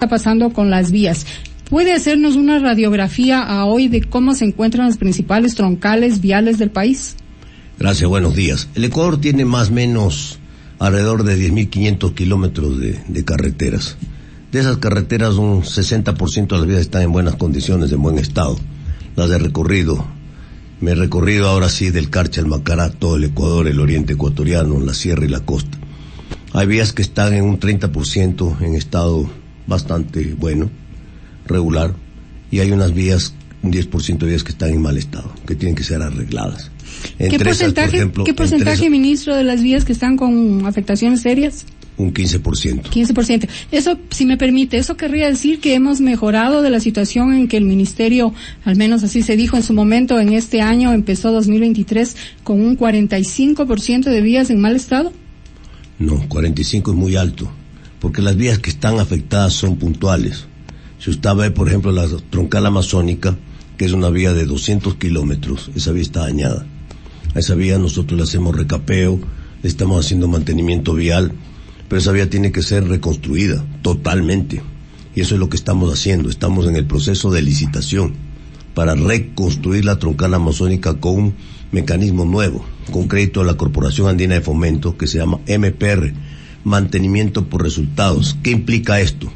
está pasando con las vías. ¿Puede hacernos una radiografía a hoy de cómo se encuentran los principales troncales viales del país? Gracias, buenos días. El Ecuador tiene más o menos alrededor de 10.500 kilómetros de carreteras. De esas carreteras, un 60% de las vías están en buenas condiciones, en buen estado. Las he recorrido. Me he recorrido ahora sí del Carchi al Macará, todo el Ecuador, el oriente ecuatoriano, la sierra y la costa. Hay vías que están en un 30% en estado bastante bueno, regular, y hay unas vías, un 10% de vías que están en mal estado, que tienen que ser arregladas. ¿Qué porcentaje, ministro, de las vías que están con afectaciones serias? Un 15%. 15%. Eso, si me permite, eso querría decir que hemos mejorado de la situación en que el ministerio, al menos así se dijo en su momento, en este año empezó 2023 con un 45% de vías en mal estado. No, 45 es muy alto, porque las vías que están afectadas son puntuales. Si usted ve, por ejemplo, la troncal amazónica, que es una vía de 200 kilómetros, esa vía está dañada. A esa vía nosotros le hacemos recapeo, le estamos haciendo mantenimiento vial, pero esa vía tiene que ser reconstruida totalmente. Y eso es lo que estamos haciendo. Estamos en el proceso de licitación para reconstruir la troncal amazónica con un mecanismo nuevo, con crédito de la Corporación Andina de Fomento, que se llama MPR, Mantenimiento por Resultados. ¿Qué implica esto?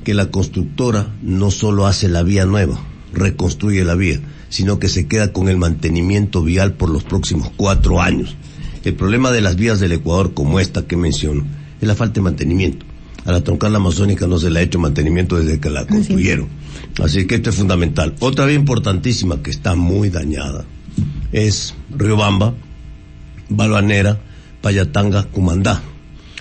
Que la constructora no solo hace la vía nueva, reconstruye la vía, sino que se queda con el mantenimiento vial por los próximos 4 años. El problema de las vías del Ecuador, como esta que menciono, es la falta de mantenimiento. A la troncal amazónica no se le ha hecho mantenimiento desde que la construyeron. Así que esto es fundamental. Otra vía importantísima que está muy dañada es Riobamba, Balvanera, Payatanga, Cumandá.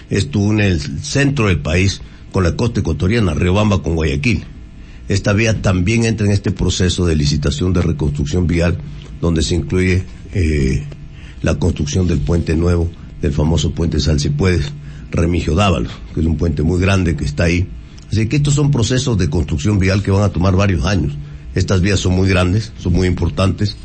Esto une el centro del país con la costa ecuatoriana, Riobamba con Guayaquil. Esta vía también entra en este proceso de licitación de reconstrucción vial, donde se incluye la construcción del puente nuevo, del famoso puente Salsipuedes, Remigio Dávalos, que es un puente muy grande que está ahí. Así que estos son procesos de construcción vial que van a tomar varios años. Estas vías son muy grandes, son muy importantes.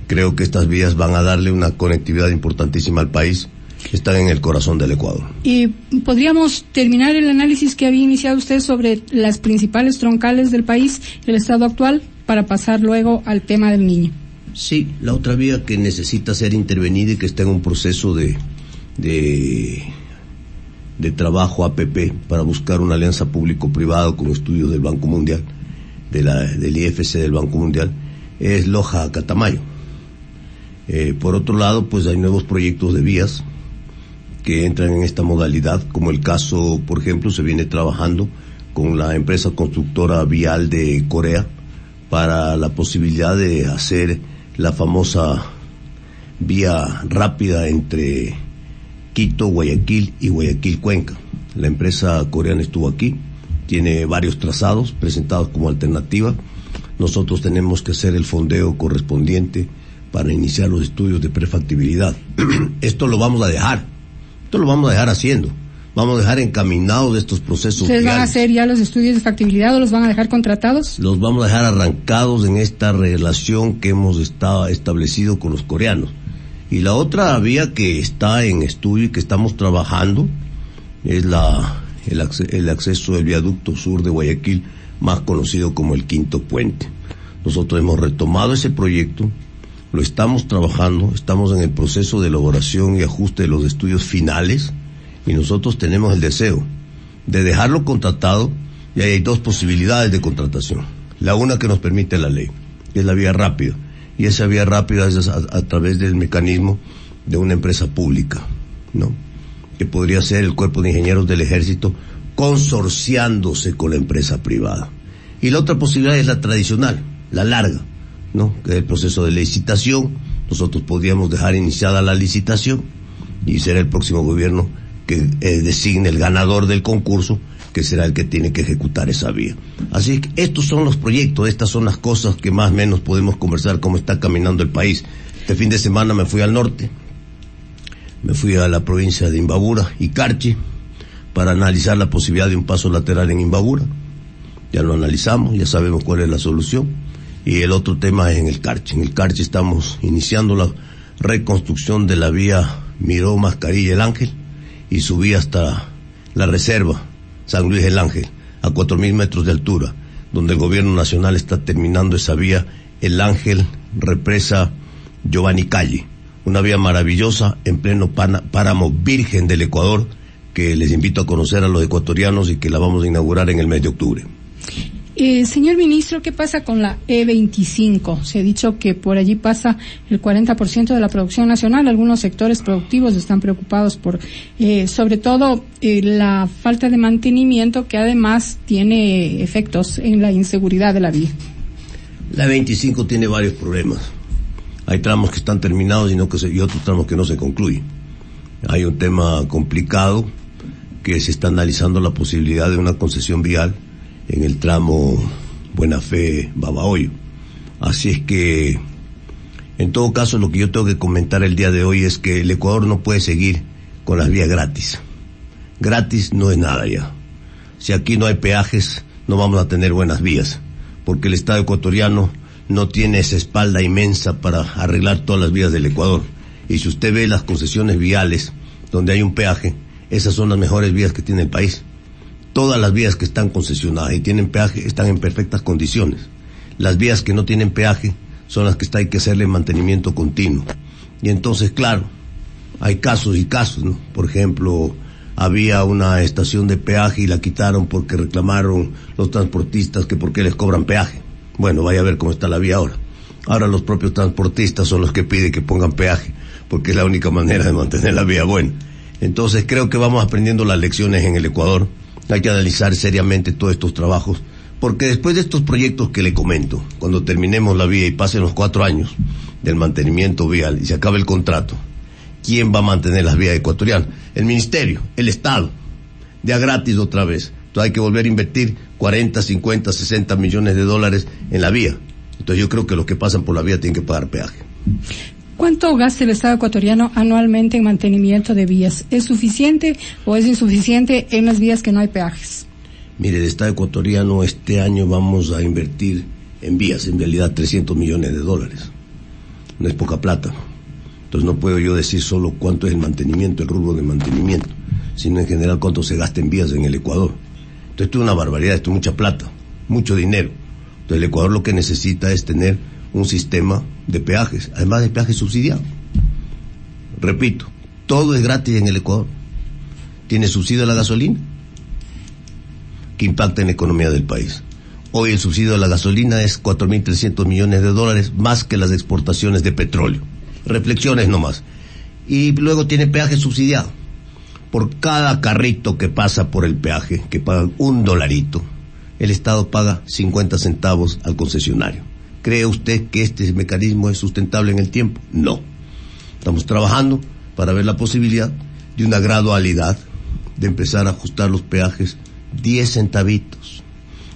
Creo que estas vías van a darle una conectividad importantísima al país. Están en el corazón del Ecuador. ¿Y podríamos terminar el análisis que había iniciado usted sobre las principales troncales del país, el estado actual, para pasar luego al tema del Niño? Sí, la otra vía que necesita ser intervenida y que está en un proceso de trabajo APP para buscar una alianza público-privado con estudios del Banco Mundial, del IFC del Banco Mundial, es Loja-Catamayo. Por otro lado, pues hay nuevos proyectos de vías que entran en esta modalidad, como el caso, por ejemplo, se viene trabajando con la empresa constructora vial de Corea para la posibilidad de hacer la famosa vía rápida entre Quito, Guayaquil y Guayaquil-Cuenca. La empresa coreana estuvo aquí, tiene varios trazados presentados como alternativa. Nosotros tenemos que hacer el fondeo correspondiente para iniciar los estudios de prefactibilidad. Esto lo vamos a dejar haciendo. Vamos a dejar encaminados estos procesos. ¿Ustedes van a hacer ya los estudios de factibilidad o los van a dejar contratados? Los vamos a dejar arrancados en esta relación que hemos establecido con los coreanos. Y la otra vía que está en estudio y que estamos trabajando es el acceso del viaducto sur de Guayaquil, más conocido como el Quinto Puente. Nosotros hemos retomado ese proyecto, lo estamos trabajando, estamos en el proceso de elaboración y ajuste de los estudios finales, y nosotros tenemos el deseo de dejarlo contratado, y ahí hay 2 posibilidades de contratación. La una que nos permite la ley, que es la vía rápida, y esa vía rápida es a través del mecanismo de una empresa pública, ¿no? Que podría ser el Cuerpo de Ingenieros del Ejército consorciándose con la empresa privada. Y la otra posibilidad es la tradicional, la larga, ¿no? Que es el proceso de licitación. Nosotros podríamos dejar iniciada la licitación y será el próximo gobierno que designe el ganador del concurso, que será el que tiene que ejecutar esa vía. Así que estos son los proyectos, estas son las cosas que más o menos podemos conversar, cómo está caminando el país. Este fin de semana me fui al norte, me fui a la provincia de Imbabura y Carchi para analizar la posibilidad de un paso lateral en Imbabura. Ya lo analizamos, ya sabemos cuál es la solución. Y el otro tema es en el Carchi. En el Carchi estamos iniciando la reconstrucción de la vía Miró, Mascarilla, El Ángel, y subí hasta la reserva San Luis El Ángel. a 4.000 metros de altura, donde el gobierno nacional está terminando esa vía, El Ángel, represa Giovanni Calle, una vía maravillosa en pleno páramo virgen del Ecuador, que les invito a conocer a los ecuatorianos y que la vamos a inaugurar en el mes de octubre. Señor ministro, ¿qué pasa con la E25? Se ha dicho que por allí pasa el 40% de la producción nacional. Algunos sectores productivos están preocupados por, sobre todo, la falta de mantenimiento, que además tiene efectos en la inseguridad de la vía. La E25 tiene varios problemas. Hay tramos que están terminados y otros tramos que no se concluyen. Hay un tema complicado que se está analizando la posibilidad de una concesión vial en el tramo Buena Fe Babahoyo. Así es que, en todo caso, lo que yo tengo que comentar el día de hoy es que el Ecuador no puede seguir con las vías gratis. Gratis no es nada ya. Si aquí no hay peajes, no vamos a tener buenas vías, porque el Estado ecuatoriano no tiene esa espalda inmensa para arreglar todas las vías del Ecuador. Y si usted ve las concesiones viales donde hay un peaje, esas son las mejores vías que tiene el país. Todas las vías que están concesionadas y tienen peaje están en perfectas condiciones. Las vías que no tienen peaje son las que hay que hacerle mantenimiento continuo. Y entonces, claro, hay casos y casos, ¿no? Por ejemplo, había una estación de peaje y la quitaron porque reclamaron los transportistas que por qué les cobran peaje. Bueno, vaya a ver cómo está la vía ahora. Ahora los propios transportistas son los que piden que pongan peaje, porque es la única manera de mantener la vía buena. Entonces creo que vamos aprendiendo las lecciones en el Ecuador. Hay que analizar seriamente todos estos trabajos, porque después de estos proyectos que le comento, cuando terminemos la vía y pasen los 4 años del mantenimiento vial y se acabe el contrato, ¿quién va a mantener las vías ecuatorianas? El Ministerio, el Estado, de a gratis otra vez. Entonces hay que volver a invertir 40, 50, 60 millones de dólares en la vía. Entonces yo creo que los que pasan por la vía tienen que pagar peaje. ¿Cuánto gasta el Estado ecuatoriano anualmente en mantenimiento de vías? ¿Es suficiente o es insuficiente en las vías que no hay peajes? Mire, el Estado ecuatoriano este año vamos a invertir en vías, en realidad 300 millones de dólares. No es poca plata. Entonces no puedo yo decir solo cuánto es el mantenimiento, el rubro de mantenimiento, sino en general cuánto se gasta en vías en el Ecuador. Entonces esto es una barbaridad, esto es mucha plata, mucho dinero. Entonces el Ecuador lo que necesita es tener un sistema de peajes, además de peajes subsidiados. Repito, todo es gratis en el Ecuador. Tiene subsidio a la gasolina, que impacta en la economía del país. Hoy el subsidio a la gasolina es 4.300 millones de dólares, más que las exportaciones de petróleo. Reflexiones nomás. Y luego tiene peaje subsidiado. Por cada carrito que pasa por el peaje, que pagan $1, el Estado paga 50 centavos al concesionario. ¿Cree usted que este mecanismo es sustentable en el tiempo? No. Estamos trabajando para ver la posibilidad de una gradualidad, de empezar a ajustar los peajes 10 centavitos.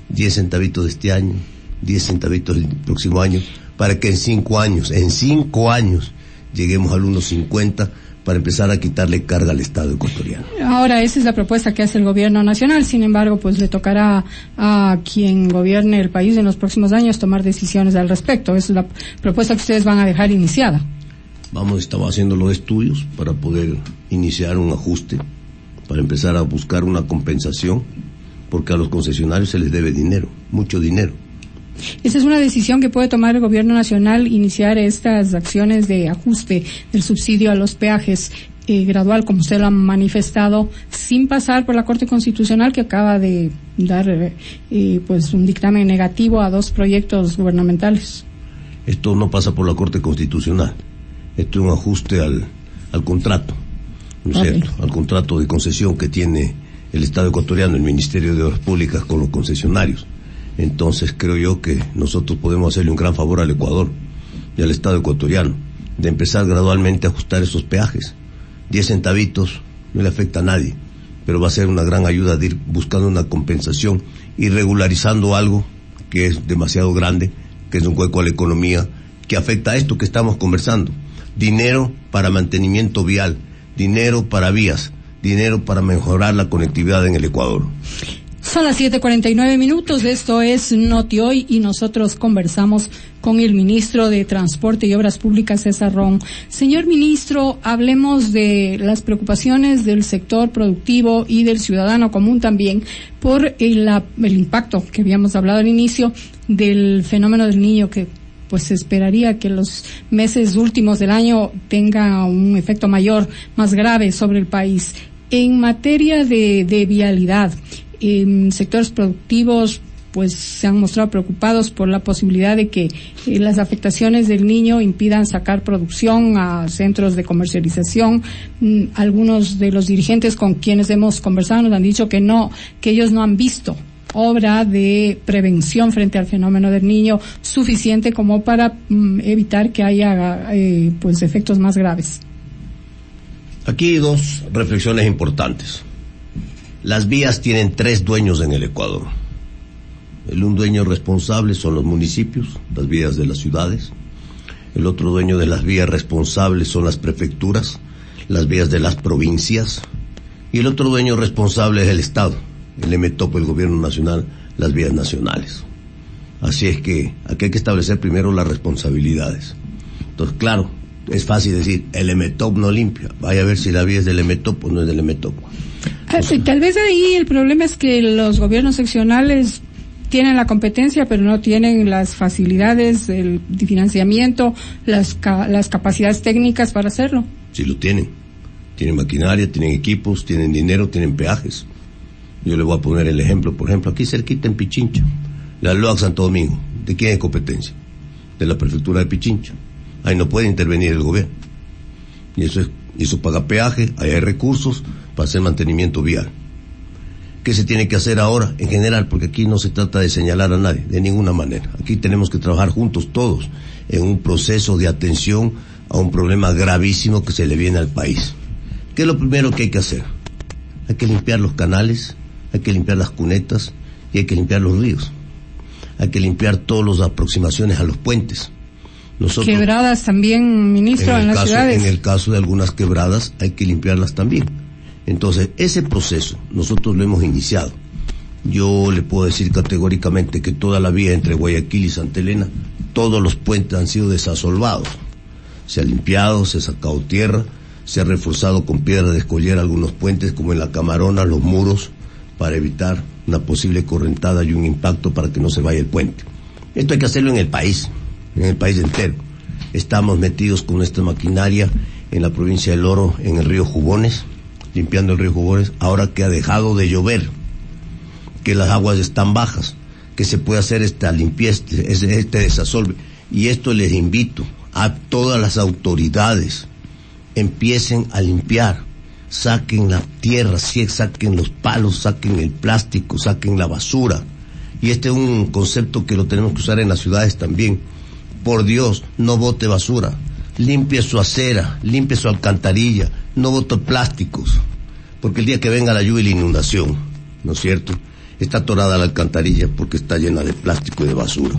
10 centavitos de este año, 10 centavitos del próximo año, para que en 5 años, lleguemos al 1.50 para empezar a quitarle carga al Estado ecuatoriano. Ahora, esa es la propuesta que hace el gobierno nacional. Sin embargo, pues le tocará a quien gobierne el país en los próximos años tomar decisiones al respecto. Esa es la propuesta que ustedes van a dejar iniciada. Estamos haciendo los estudios para poder iniciar un ajuste, para empezar a buscar una compensación, porque a los concesionarios se les debe dinero, mucho dinero. Esa es una decisión que puede tomar el gobierno nacional, iniciar estas acciones de ajuste del subsidio a los peajes gradual, como usted lo ha manifestado, sin pasar por la Corte Constitucional, que acaba de dar pues un dictamen negativo a 2 proyectos gubernamentales. Esto no pasa por la Corte Constitucional. Esto es un ajuste al contrato, ¿no es cierto? Al contrato de concesión que tiene el Estado ecuatoriano, el Ministerio de Obras Públicas, con los concesionarios. Entonces creo yo que nosotros podemos hacerle un gran favor al Ecuador y al Estado ecuatoriano, de empezar gradualmente a ajustar esos peajes. 10 centavitos no le afecta a nadie, pero va a ser una gran ayuda de ir buscando una compensación y regularizando algo que es demasiado grande, que es un hueco a la economía, que afecta a esto que estamos conversando. Dinero para mantenimiento vial, dinero para vías, dinero para mejorar la conectividad en el Ecuador. Son las 7:49, esto es Noti Hoy y nosotros conversamos con el ministro de Transporte y Obras Públicas, César Ron. Señor ministro, hablemos de las preocupaciones del sector productivo y del ciudadano común también por el impacto que habíamos hablado al inicio del fenómeno del Niño, que pues se esperaría que los meses últimos del año tenga un efecto mayor, más grave sobre el país. En materia de vialidad, sectores productivos pues se han mostrado preocupados por la posibilidad de que las afectaciones del Niño impidan sacar producción a centros de comercialización. Algunos de los dirigentes con quienes hemos conversado nos han dicho que ellos no han visto obra de prevención frente al fenómeno del Niño suficiente como para evitar que haya pues efectos más graves. Aquí hay dos reflexiones importantes. Las vías tienen 3 dueños en el Ecuador. Un dueño responsable son los municipios, las vías de las ciudades. El otro dueño de las vías responsables son las prefecturas, las vías de las provincias. Y el otro dueño responsable es el Estado, el EMETOP, el gobierno nacional, las vías nacionales. Así es que aquí hay que establecer primero las responsabilidades. Entonces, claro, es fácil decir, el EMETOP no limpia. Vaya a ver si la vía es del EMETOP o no es del EMETOP. Tal vez ahí el problema es que los gobiernos seccionales tienen la competencia, pero no tienen las facilidades, el financiamiento, las capacidades técnicas para hacerlo. Sí lo tienen. Tienen maquinaria, tienen equipos, tienen dinero, tienen peajes. Yo le voy a poner el ejemplo, por ejemplo, aquí cerquita en Pichincha, la LOAC Santo Domingo. ¿De quién es competencia? De la prefectura de Pichincha. Ahí no puede intervenir el gobierno. Y eso paga peaje, ahí hay recursos para hacer mantenimiento vial. ¿Qué se tiene que hacer ahora en general? Porque aquí no se trata de señalar a nadie, de ninguna manera. Aquí tenemos que trabajar juntos todos en un proceso de atención a un problema gravísimo que se le viene al país. ¿Qué es lo primero que hay que hacer? Hay que limpiar los canales, hay que limpiar las cunetas y hay que limpiar los ríos. Hay que limpiar todas las aproximaciones a los puentes. Quebradas también, ministro, en las ciudades. En el caso de algunas quebradas hay que limpiarlas también. Entonces, ese proceso nosotros lo hemos iniciado. Yo le puedo decir categóricamente que toda la vía entre Guayaquil y Santa Elena, todos los puentes han sido desasolvados. Se ha limpiado, se ha sacado tierra, se ha reforzado con piedra de escollera algunos puentes, como en la Camarona, los muros, para evitar una posible correntada y un impacto para que no se vaya el puente. Esto hay que hacerlo en el país entero. Estamos metidos con nuestra maquinaria en la provincia del Oro, en el río Jubones, limpiando el río Jubones, ahora que ha dejado de llover, que las aguas están bajas, que se puede hacer esta limpieza, este desasolve. Y esto les invito a todas las autoridades, empiecen a limpiar, saquen la tierra, saquen los palos, saquen el plástico, saquen la basura. Y este es un concepto que lo tenemos que usar en las ciudades también. Por Dios, no bote basura, limpie su acera, limpie su alcantarilla, no bote plásticos, porque el día que venga la lluvia y la inundación, ¿no es cierto?, está atorada la alcantarilla porque está llena de plástico y de basura.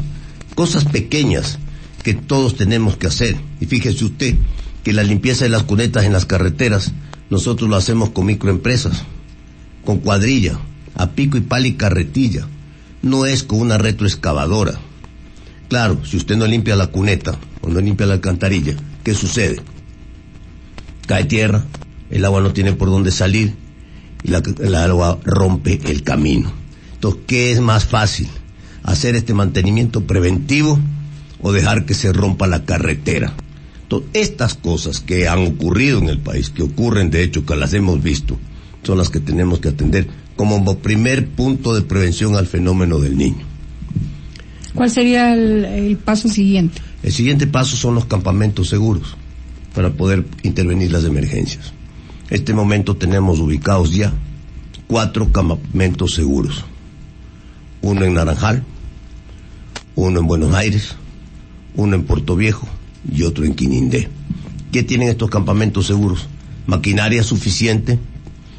Cosas pequeñas que todos tenemos que hacer. Y fíjese usted que la limpieza de las cunetas en las carreteras nosotros lo hacemos con microempresas, con cuadrilla, a pico y pala y carretilla, no es con una retroexcavadora. Claro, si usted no limpia la cuneta o no limpia la alcantarilla, ¿qué sucede? Cae tierra, el agua no tiene por dónde salir y la agua rompe el camino. Entonces, ¿qué es más fácil? ¿Hacer este mantenimiento preventivo o dejar que se rompa la carretera? Entonces, estas cosas que han ocurrido en el país, que ocurren de hecho, que las hemos visto, son las que tenemos que atender como primer punto de prevención al fenómeno del Niño. ¿Cuál sería el paso siguiente? El siguiente paso son los campamentos seguros para poder intervenir las emergencias. En este momento tenemos ubicados ya 4 campamentos seguros. Uno en Naranjal, uno en Buenos Aires, uno en Puerto Viejo y otro en Quinindé. ¿Qué tienen estos campamentos seguros? Maquinaria suficiente,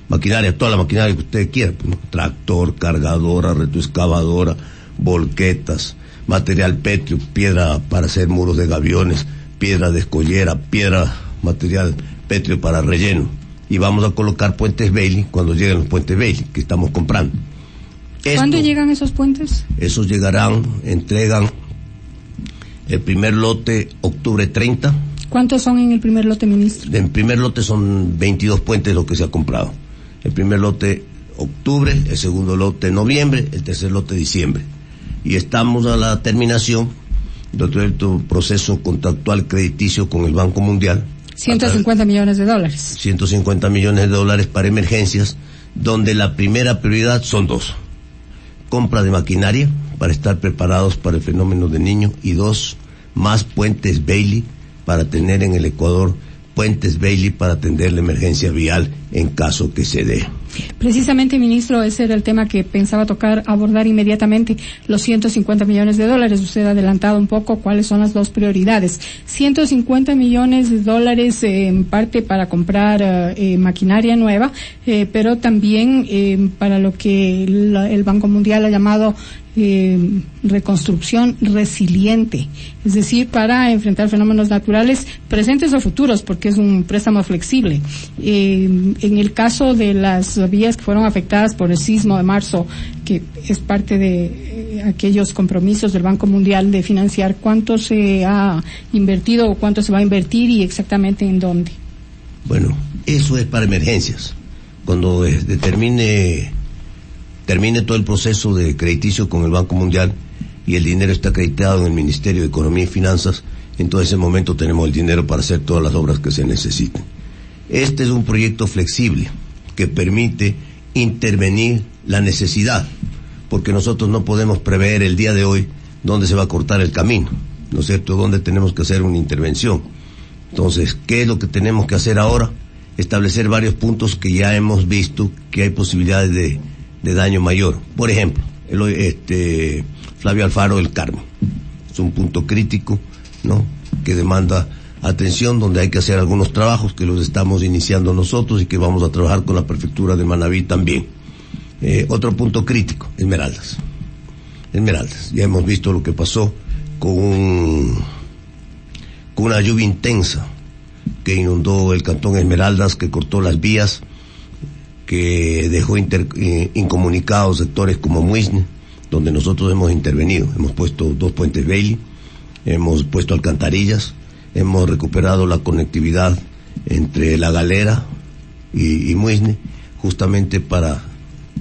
toda la maquinaria que usted quiera, pues, ¿no? Tractor, cargadora, retroexcavadora, volquetas, material pétreo, piedra para hacer muros de gaviones, piedra de escollera, material pétreo para relleno. Y vamos a colocar puentes Bailey cuando lleguen los puentes Bailey que estamos comprando. ¿Cuándo llegan esos puentes? Esos llegarán, entregan el primer lote octubre 30. ¿Cuántos son en el primer lote, ministro? En primer lote son 22 puentes lo que se ha comprado. El primer lote octubre, el segundo lote noviembre, el tercer lote diciembre. Y estamos a la terminación de todo el proceso contractual crediticio con el Banco Mundial. 150 millones de dólares. 150 millones de dólares para emergencias, donde la primera prioridad son dos: compra de maquinaria para estar preparados para el fenómeno del Niño, y dos, más puentes Bailey para tener en el Ecuador puentes Bailey para atender la emergencia vial en caso que se dé. Precisamente, ministro, ese era el tema que pensaba abordar inmediatamente, los 150 millones de dólares. Usted ha adelantado un poco cuáles son las dos prioridades. 150 millones de dólares en parte para comprar maquinaria nueva, pero también para lo que el Banco Mundial ha llamado reconstrucción resiliente, es decir, para enfrentar fenómenos naturales presentes o futuros, porque es un préstamo flexible. En el caso de las vías que fueron afectadas por el sismo de marzo, que es parte de aquellos compromisos del Banco Mundial de financiar, ¿cuánto se ha invertido o cuánto se va a invertir y exactamente en dónde? Bueno, eso es para emergencias. Cuando termine todo el proceso de crediticio con el Banco Mundial y el dinero está acreditado en el Ministerio de Economía y Finanzas, en todo ese momento tenemos el dinero para hacer todas las obras que se necesiten. Este es un proyecto flexible que permite intervenir la necesidad, porque nosotros no podemos prever el día de hoy dónde se va a cortar el camino, ¿no es cierto?, dónde tenemos que hacer una intervención. Entonces, ¿qué es lo que tenemos que hacer ahora? Establecer varios puntos que ya hemos visto que hay posibilidades de daño mayor. Por ejemplo, Flavio Alfaro del Carmen es un punto crítico, ¿no?, que demanda atención, donde hay que hacer algunos trabajos que los estamos iniciando nosotros y que vamos a trabajar con la prefectura de Manabí también. Otro punto crítico, Esmeraldas. Ya hemos visto lo que pasó con una lluvia intensa que inundó el cantón Esmeraldas, que cortó las vías, que dejó incomunicados sectores como Muisne, donde nosotros hemos intervenido. Hemos puesto 2 puentes Bailey, hemos puesto alcantarillas, hemos recuperado la conectividad entre La Galera y Muisne, justamente para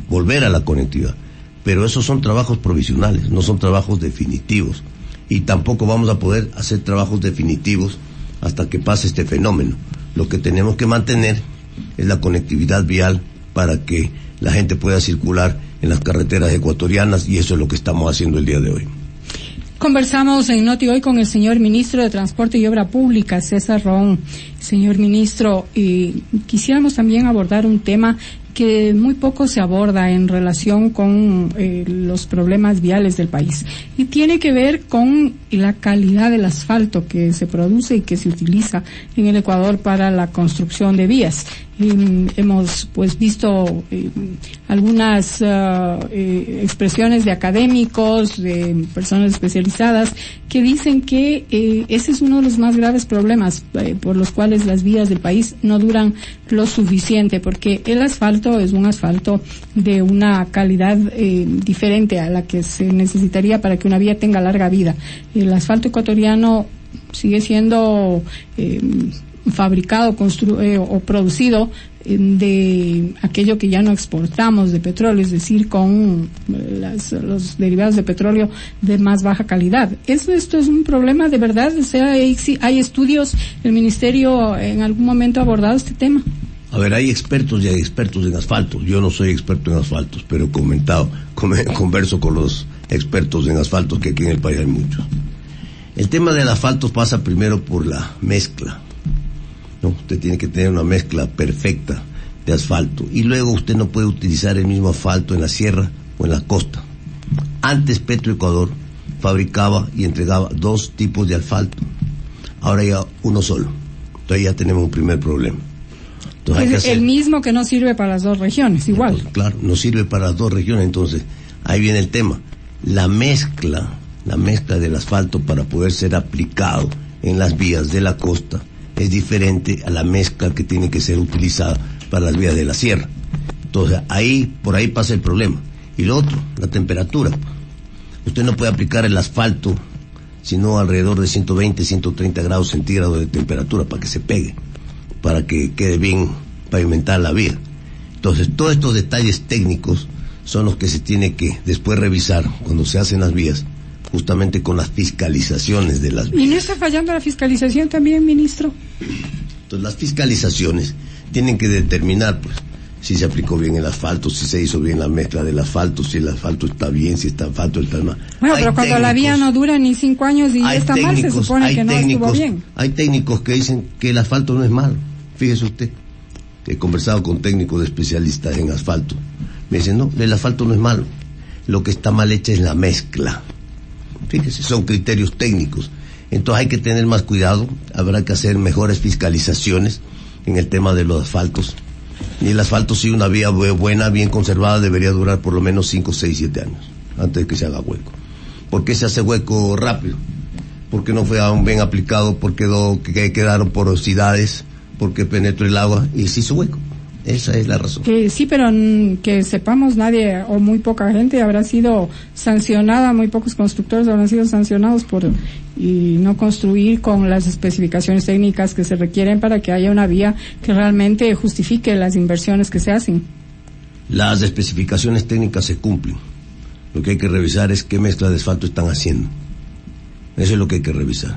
volver a la conectividad. Pero esos son trabajos provisionales, no son trabajos definitivos. Y tampoco vamos a poder hacer trabajos definitivos hasta que pase este fenómeno. Lo que tenemos que mantener es la conectividad vial para que la gente pueda circular en las carreteras ecuatorianas, y eso es lo que estamos haciendo el día de hoy. Conversamos en Noti Hoy con el señor ministro de Transporte y Obra Pública, César Roón. Señor ministro, quisiéramos también abordar un tema que muy poco se aborda en relación con los problemas viales del país, y tiene que ver con la calidad del asfalto que se produce y que se utiliza en el Ecuador para la construcción de vías. Hemos visto algunas expresiones de académicos, de personas especializadas, que dicen que ese es uno de los más graves problemas por los cuales las vías del país no duran lo suficiente, porque el asfalto es un asfalto de una calidad diferente a la que se necesitaría para que una vía tenga larga vida. El asfalto ecuatoriano sigue siendo fabricado o producido de aquello que ya no exportamos de petróleo, es decir, con los derivados de petróleo de más baja calidad. Esto es un problema de verdad. O sea, hay estudios, el ministerio en algún momento ha abordado este tema. A ver, hay expertos y hay expertos en asfalto. Yo no soy experto en asfaltos, pero converso con los expertos en asfaltos, que aquí en el país hay muchos. El tema del asfalto pasa primero por la mezcla, ¿no? Usted tiene que tener una mezcla perfecta de asfalto, y luego usted no puede utilizar el mismo asfalto en la sierra o en la costa. Antes Petroecuador fabricaba y entregaba 2 tipos de asfalto, ahora ya uno solo. Entonces ya tenemos un primer problema. Es el mismo que no sirve para las 2 regiones, igual. Pues, claro, no sirve para las 2 regiones. Entonces ahí viene el tema, la mezcla del asfalto para poder ser aplicado en las vías de la costa es diferente a la mezcla que tiene que ser utilizada para las vías de la sierra. Entonces por ahí pasa el problema. Y lo otro, la temperatura. Usted no puede aplicar el asfalto sino alrededor de 120, 130 grados centígrados de temperatura para que se pegue, para que quede bien pavimentada la vía. Entonces, todos estos detalles técnicos son los que se tiene que después revisar cuando se hacen las vías, justamente con las fiscalizaciones de las vías. ¿Y no está fallando la fiscalización también, ministro? Entonces, las fiscalizaciones tienen que determinar, pues, si se aplicó bien el asfalto, si se hizo bien la mezcla del asfalto, si el asfalto está bien, si el asfalto está mal. Bueno, pero cuando la vía no dura ni 5 años y está mal, se supone que no estuvo bien. Hay técnicos que dicen que el asfalto no es malo. Fíjese usted, que he conversado con técnicos de especialistas en asfalto. Me dicen, no, el asfalto no es malo. Lo que está mal hecha es la mezcla. Fíjese, son criterios técnicos. Entonces hay que tener más cuidado, habrá que hacer mejores fiscalizaciones en el tema de los asfaltos. Y el asfalto, si una vía buena, bien conservada, debería durar por lo menos 5, 6, 7 años, antes de que se haga hueco. ¿Por qué se hace hueco rápido? Porque no fue aún bien aplicado, porque quedaron porosidades, porque penetró el agua y se hizo hueco. Esa es la razón. Sí, pero que sepamos, nadie o muy poca gente habrá sido sancionada, muy pocos constructores habrán sido sancionados por y no construir con las especificaciones técnicas que se requieren para que haya una vía que realmente justifique las inversiones que se hacen. Las especificaciones técnicas se cumplen. Lo que hay que revisar es qué mezcla de asfalto están haciendo. Eso es lo que hay que revisar.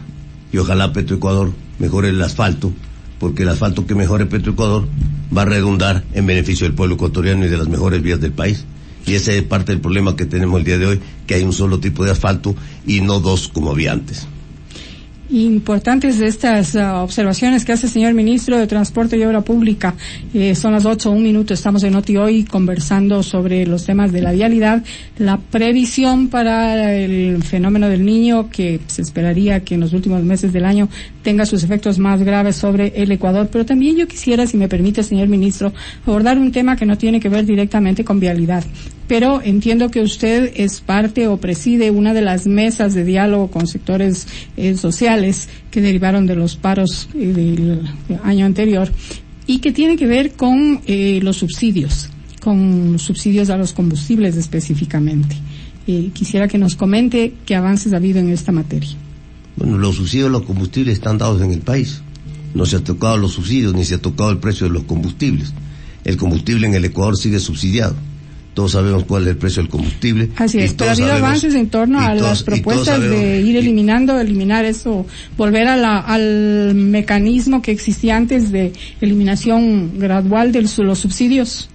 Y ojalá Petroecuador mejore el asfalto, porque el asfalto que mejore Petroecuador va a redundar en beneficio del pueblo ecuatoriano y de las mejores vías del país. Y ese es parte del problema que tenemos el día de hoy, que hay un solo tipo de asfalto y no dos como había antes. Importantes estas observaciones que hace el señor ministro de Transporte y Obra Pública. Son las 8:01, estamos en Noti Hoy conversando sobre los temas de la vialidad, la previsión para el fenómeno del Niño, que se esperaría que en los últimos meses del año tenga sus efectos más graves sobre el Ecuador. Pero también yo quisiera, si me permite, señor ministro, abordar un tema que no tiene que ver directamente con vialidad. Pero entiendo que usted es parte o preside una de las mesas de diálogo con sectores sociales que derivaron de los paros del año anterior y que tiene que ver con los subsidios a los combustibles específicamente. Quisiera que nos comente qué avances ha habido en esta materia. Bueno, los subsidios a los combustibles están dados en el país. No se ha tocado los subsidios ni se ha tocado el precio de los combustibles. El combustible en el Ecuador sigue subsidiado. Todos sabemos cuál es el precio del combustible. Así es, pero ha habido avances en torno a las propuestas de ir eliminar eso, volver al mecanismo que existía antes de eliminación gradual de los subsidios.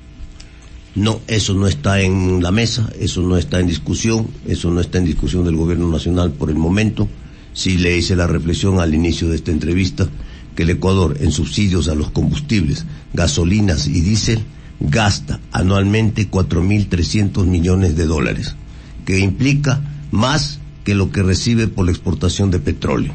No, eso no está en la mesa, eso no está en discusión del gobierno nacional por el momento. Sí le hice la reflexión al inicio de esta entrevista que el Ecuador en subsidios a los combustibles, gasolinas y diésel gasta anualmente 4.300 millones de dólares, que implica más que lo que recibe por la exportación de petróleo.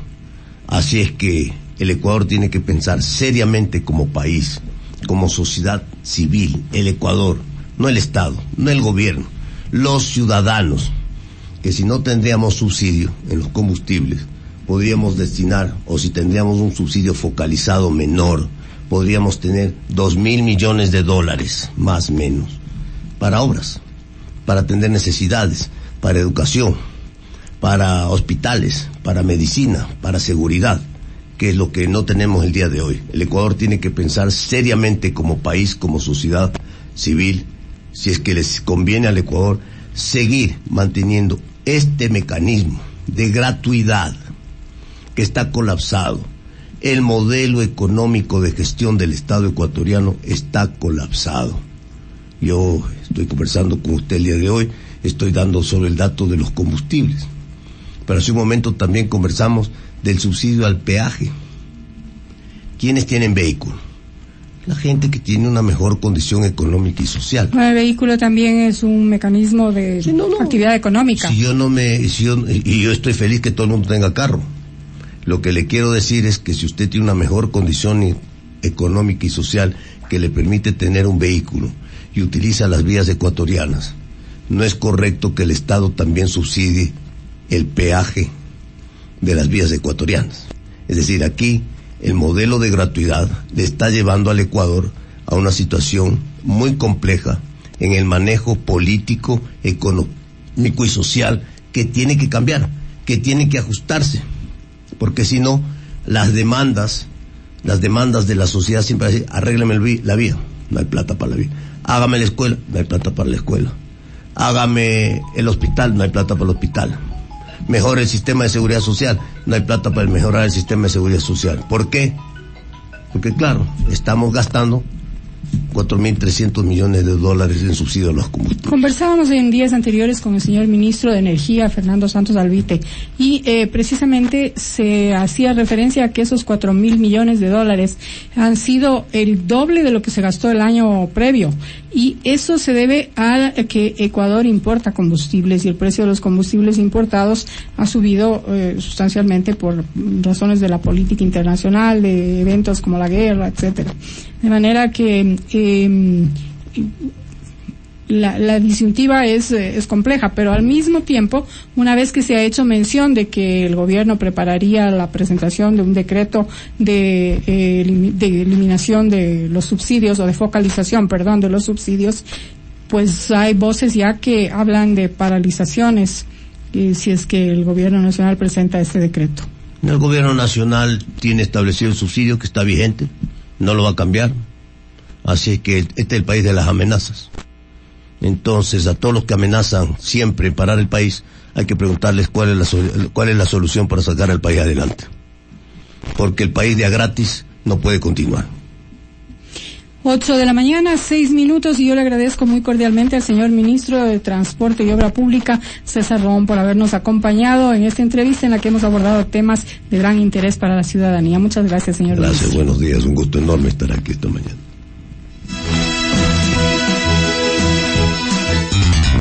Así es que el Ecuador tiene que pensar seriamente como país, como sociedad civil, el Ecuador, no el Estado, no el gobierno, los ciudadanos, que si no tendríamos subsidio en los combustibles, podríamos destinar, o si tendríamos un subsidio focalizado menor, podríamos tener 2.000 millones de dólares, más o menos, para obras, para atender necesidades, para educación, para hospitales, para medicina, para seguridad, que es lo que no tenemos el día de hoy. El Ecuador tiene que pensar seriamente como país, como sociedad civil, si es que les conviene al Ecuador seguir manteniendo este mecanismo de gratuidad que está colapsado. El modelo económico de gestión del Estado ecuatoriano está colapsado. Yo estoy conversando con usted el día de hoy, estoy dando sobre el dato de los combustibles. Pero hace un momento también conversamos del subsidio al peaje. ¿Quiénes tienen vehículo? La gente que tiene una mejor condición económica y social. El vehículo también es un mecanismo de actividad económica. Yo estoy feliz que todo el mundo tenga carro. Lo que le quiero decir es que si usted tiene una mejor condición económica y social que le permite tener un vehículo y utiliza las vías ecuatorianas, no es correcto que el Estado también subsidie el peaje de las vías ecuatorianas. Es decir, aquí el modelo de gratuidad le está llevando al Ecuador a una situación muy compleja en el manejo político, económico y social, que tiene que cambiar, que tiene que ajustarse, porque si no, las demandas de la sociedad siempre van a decir: arréglame la vía, no hay plata para la vía; hágame la escuela, no hay plata para la escuela; hágame el hospital, no hay plata para el hospital; mejore el sistema de seguridad social, no hay plata para mejorar el sistema de seguridad social. ¿Por qué? Porque claro, estamos gastando 4.300 millones de dólares en subsidio a los combustibles. Conversábamos en días anteriores con el señor ministro de Energía, Fernando Santos Alvite, y precisamente se hacía referencia a que esos 4.000 millones de dólares han sido el doble de lo que se gastó el año previo, y eso se debe a que Ecuador importa combustibles y el precio de los combustibles importados ha subido sustancialmente por razones de la política internacional, de eventos como la guerra, etcétera. De manera que la disyuntiva es compleja, pero al mismo tiempo, una vez que se ha hecho mención de que el gobierno prepararía la presentación de un decreto de eliminación de los subsidios, o de focalización, perdón, de los subsidios, pues hay voces ya que hablan de paralizaciones si es que el gobierno nacional presenta este decreto. El gobierno nacional tiene establecido el subsidio que está vigente, no lo va a cambiar. Así que este es el país de las amenazas. Entonces, a todos los que amenazan siempre parar el país, hay que preguntarles cuál es la solución para sacar al país adelante. Porque el país de a gratis no puede continuar. 8 de la mañana, 6 minutos, y yo le agradezco muy cordialmente al señor ministro de Transporte y Obra Pública, César Roón, por habernos acompañado en esta entrevista en la que hemos abordado temas de gran interés para la ciudadanía. Muchas gracias, señor ministro. Gracias, buenos días, un gusto enorme estar aquí esta mañana.